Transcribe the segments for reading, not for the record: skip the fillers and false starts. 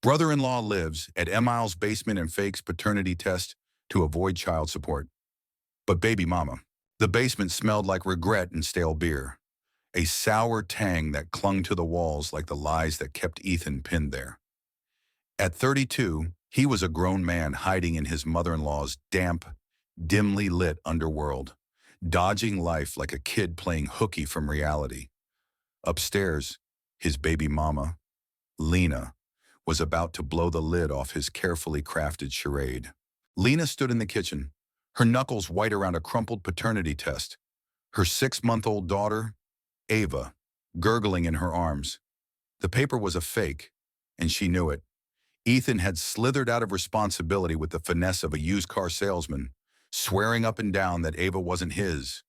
Brother-in-law lives at Emile's basement and fakes paternity test to avoid child support. But baby mama. The basement smelled like regret and stale beer, a sour tang that clung to the walls like the lies that kept Ethan pinned there. At 32, he was a grown man hiding in his mother-in-law's damp, dimly lit underworld, dodging life like a kid playing hooky from reality. Upstairs, his baby mama, Lena, was about to blow the lid off his carefully crafted charade. Lena stood in the kitchen, her knuckles white around a crumpled paternity test, her 6-month-old daughter, Ava, gurgling in her arms. The paper was a fake, and she knew it. Ethan had slithered out of responsibility with the finesse of a used car salesman, swearing up and down that Ava wasn't his.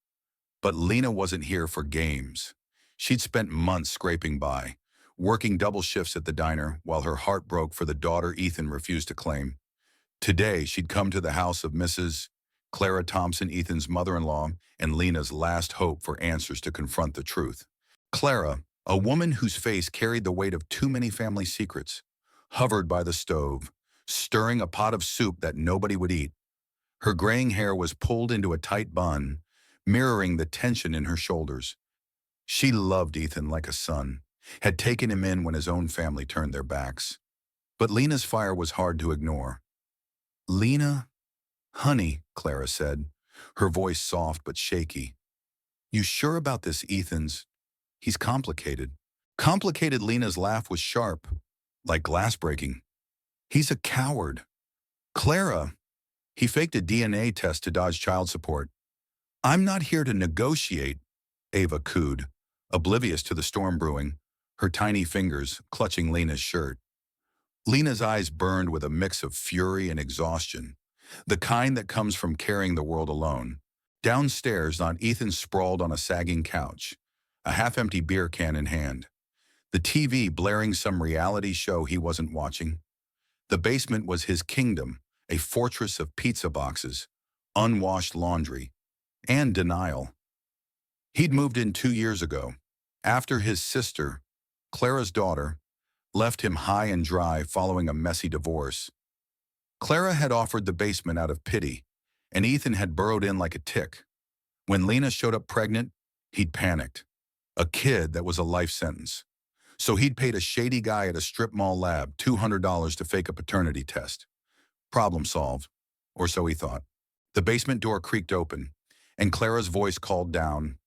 But Lena wasn't here for games. She'd spent months scraping by, working double shifts at the diner while her heart broke for the daughter Ethan refused to claim. Today, she'd come to the house of Mrs. Clara Thompson, Ethan's mother-in-law, and Lena's last hope for answers to confront the truth. Clara, a woman whose face carried the weight of too many family secrets, hovered by the stove, stirring a pot of soup that nobody would eat. Her graying hair was pulled into a tight bun, mirroring the tension in her shoulders. She loved Ethan like a son, had taken him in when his own family turned their backs. But Lena's fire was hard to ignore. "Lena, honey," Clara said, her voice soft but shaky. "You sure about this, Ethan's? He's complicated." Complicated. Lena's laugh was sharp, like glass breaking. "He's a coward." "Clara, he faked a DNA test to dodge child support." "I'm not here to negotiate," Ava cooed, oblivious to the storm brewing, her tiny fingers clutching Lena's shirt. Lena's eyes burned with a mix of fury and exhaustion, the kind that comes from carrying the world alone. Downstairs, Aunt Ethan sprawled on a sagging couch, a half-empty beer can in hand, the TV blaring some reality show he wasn't watching. The basement was his kingdom, a fortress of pizza boxes, unwashed laundry, and denial. He'd moved in 2 years ago, after his sister, Clara's daughter, left him high and dry following a messy divorce. Clara had offered the basement out of pity, and Ethan had burrowed in like a tick. When Lena showed up pregnant, he'd panicked. A kid that was a life sentence. So he'd paid a shady guy at a strip mall lab $200 to fake a paternity test. Problem solved, or so he thought. The basement door creaked open, and Clara's voice called down,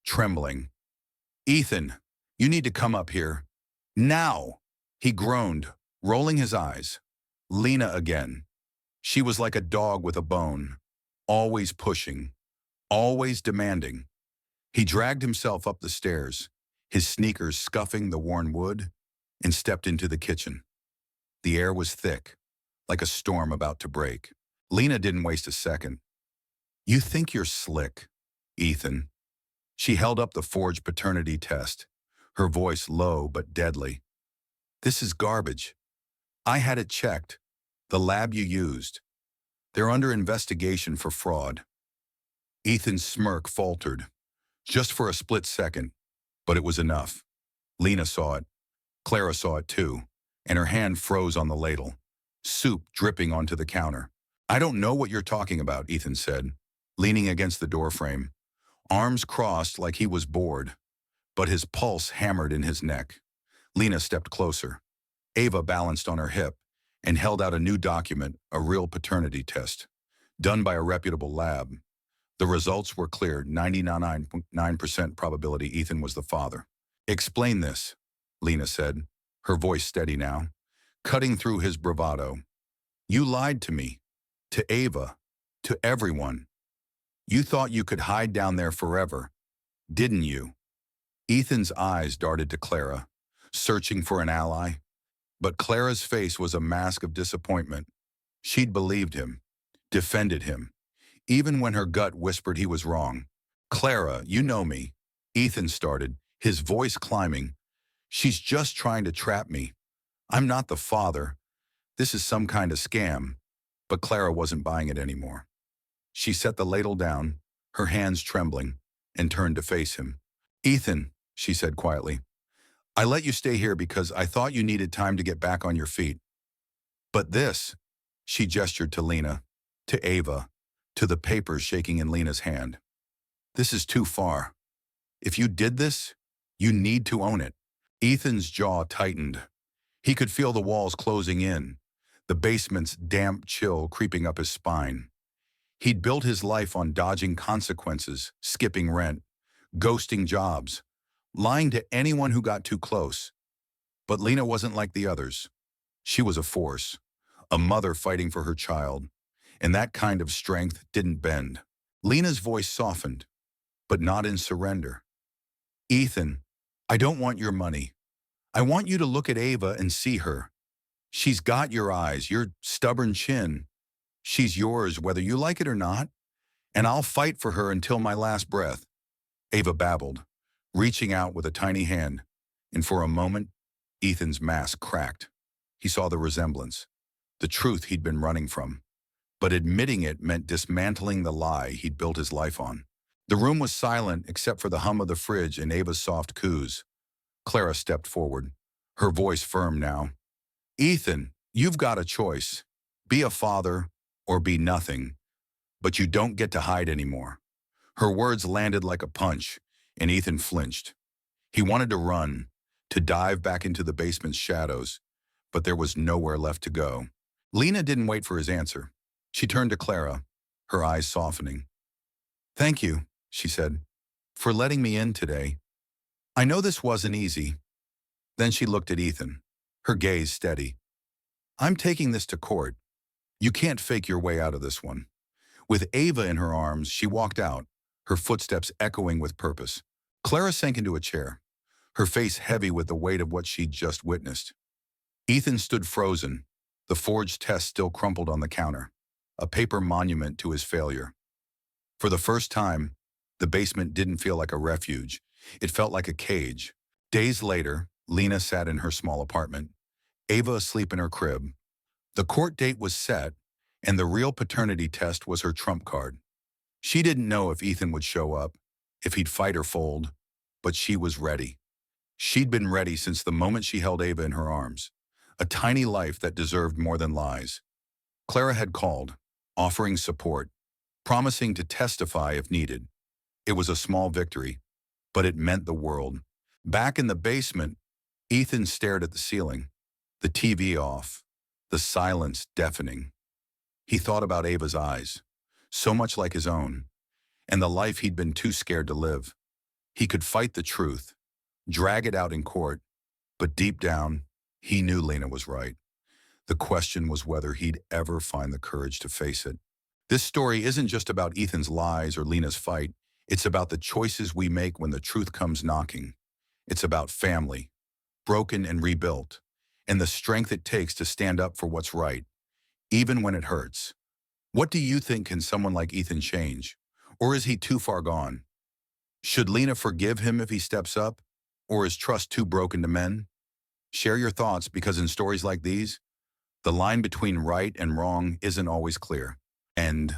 trembling. "Ethan, you need to come up here. Now!" He groaned, rolling his eyes. Lena again. She was like a dog with a bone, always pushing, always demanding. He dragged himself up the stairs, his sneakers scuffing the worn wood, and stepped into the kitchen. The air was thick, like a storm about to break. Lena didn't waste a second. "You think you're slick, Ethan." She held up the forged paternity test, her voice low but deadly. "This is garbage. I had it checked. The lab you used. They're under investigation for fraud." Ethan's smirk faltered, just for a split second, but it was enough. Lena saw it. Clara saw it too, and her hand froze on the ladle, soup dripping onto the counter. "I don't know what you're talking about," Ethan said, leaning against the doorframe, arms crossed like he was bored, but his pulse hammered in his neck. Lena stepped closer. Ava balanced on her hip and held out a new document, a real paternity test, done by a reputable lab. The results were clear, 99.9% probability Ethan was the father. "Explain this," Lena said, her voice steady now, cutting through his bravado. "You lied to me, to Ava, to everyone. You thought you could hide down there forever, didn't you?" Ethan's eyes darted to Clara, searching for an ally. But Clara's face was a mask of disappointment. She'd believed him, defended him, even when her gut whispered he was wrong. "Clara, you know me," Ethan started, his voice climbing. "She's just trying to trap me. I'm not the father. This is some kind of scam." But Clara wasn't buying it anymore. She set the ladle down, her hands trembling, and turned to face him. "Ethan," she said quietly, "I let you stay here because I thought you needed time to get back on your feet. But this, she gestured to Lena, to Ava, to the papers shaking in Lena's hand. This is too far. If you did this, you need to own it. Ethan's jaw tightened. He could feel the walls closing in, the basement's damp chill creeping up his spine. He'd built his life on dodging consequences, skipping rent, ghosting jobs, lying to anyone who got too close. But Lena wasn't like the others. She was a force, a mother fighting for her child, and that kind of strength didn't bend. Lena's voice softened, but not in surrender. Ethan, I don't want your money. I want you to look at Ava and see her. She's got your eyes, your stubborn chin. She's yours whether you like it or not, and I'll fight for her until my last breath. Ava babbled, reaching out with a tiny hand, and for a moment, Ethan's mask cracked. He saw the resemblance, the truth he'd been running from. But admitting it meant dismantling the lie he'd built his life on. The room was silent except for the hum of the fridge and Ava's soft coos. Clara stepped forward, her voice firm now. Ethan, you've got a choice. Be a father or be nothing, but you don't get to hide anymore. Her words landed like a punch, and Ethan flinched. He wanted to run, to dive back into the basement's shadows, but there was nowhere left to go. Lena didn't wait for his answer. She turned to Clara, her eyes softening. Thank you, she said, for letting me in today. I know this wasn't easy. Then she looked at Ethan, her gaze steady. I'm taking this to court. You can't fake your way out of this one. With Ava in her arms, she walked out, her footsteps echoing with purpose. Clara sank into a chair, her face heavy with the weight of what she'd just witnessed. Ethan stood frozen, the forged test still crumpled on the counter, a paper monument to his failure. For the first time, the basement didn't feel like a refuge. It felt like a cage. Days later, Lena sat in her small apartment, Ava asleep in her crib. The court date was set, and the real paternity test was her trump card. She didn't know if Ethan would show up, if he'd fight or fold, but she was ready. She'd been ready since the moment she held Ava in her arms, a tiny life that deserved more than lies. Clara had called, offering support, promising to testify if needed. It was a small victory, but it meant the world. Back in the basement, Ethan stared at the ceiling, the TV off, the silence deafening. He thought about Ava's eyes, so much like his own, and the life he'd been too scared to live. He could fight the truth, drag it out in court, but deep down, he knew Lena was right. The question was whether he'd ever find the courage to face it. This story isn't just about Ethan's lies or Lena's fight. It's about the choices we make when the truth comes knocking. It's about family, broken and rebuilt, and the strength it takes to stand up for what's right, even when it hurts. What do you think can someone like Ethan change? Or is he too far gone? Should Lena forgive him if he steps up? Or is trust too broken to mend? Share your thoughts, because in stories like these, the line between right and wrong isn't always clear. And